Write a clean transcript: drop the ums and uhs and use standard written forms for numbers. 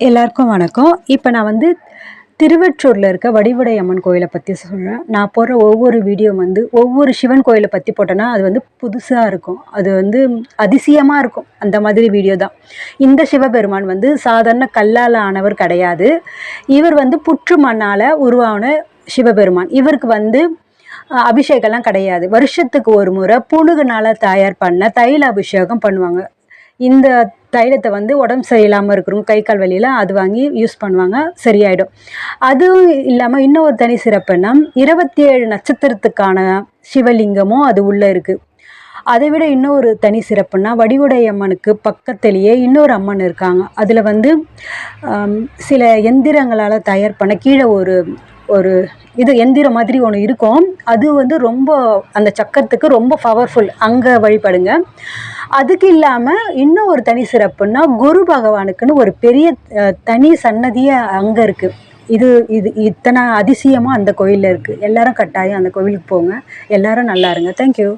எல்லாருக்கும் வணக்கம். இப்போ நான் வந்து திருவற்றூரில் இருக்க வடிவுடை அம்மன் கோயிலை பற்றி சொல்கிறேன். நான் போடுற ஒவ்வொரு வீடியோ வந்து ஒவ்வொரு சிவன் கோயிலை பற்றி போட்டேன்னா அது வந்து புதுசாக இருக்கும். அது வந்து அதிசயமாக இருக்கும். அந்த மாதிரி வீடியோ தான். இந்த சிவபெருமான் வந்து சாதாரண கல்லால் ஆனவர் கிடையாது. இவர் வந்து புற்று மண்ணால் உருவான சிவபெருமான். இவருக்கு வந்து அபிஷேகம்லாம் கிடையாது. வருஷத்துக்கு ஒரு முறை புணுகுனால் தயார் பண்ண தைல அபிஷேகம் பண்ணுவாங்க. இந்த தைலத்தை வந்து உடம்பு சரியில்லாமல் இருக்கிறவங்க கை கால் வலியில் அது வாங்கி யூஸ் பண்ணுவாங்க, சரியாயிடும். அதுவும் இல்லாமல் இன்னொரு தனி சிறப்புன்னா 27 நட்சத்திரத்துக்கான சிவலிங்கமும் அது உள்ளே இருக்குது. அதை விட இன்னொரு தனி சிறப்புன்னா வடிவுடை அம்மனுக்கு பக்கத்திலேயே இன்னொரு அம்மன் இருக்காங்க. அதில் வந்து சில எந்திரங்களால் தயார் பண்ண கீழே ஒரு ஒரு இது எந்திரம் மாதிரி ஒன்று இருக்கும். அது வந்து ரொம்ப அந்த சக்கரத்துக்கு ரொம்ப பவர்ஃபுல். அங்கே வழிபடுங்க. அதுக்கு இல்லாமல் இன்னும் ஒரு தனி சிறப்புன்னா குரு பகவானுக்குன்னு ஒரு பெரிய தனி சன்னதியே அங்கே இருக்குது. இது இது இத்தனை அதிசயமாக அந்த கோயிலில் இருக்குது. எல்லாரும் கட்டாயம் அந்த கோவிலுக்கு போங்க. எல்லாரும் நல்லா இருங்க. தேங்க்யூ.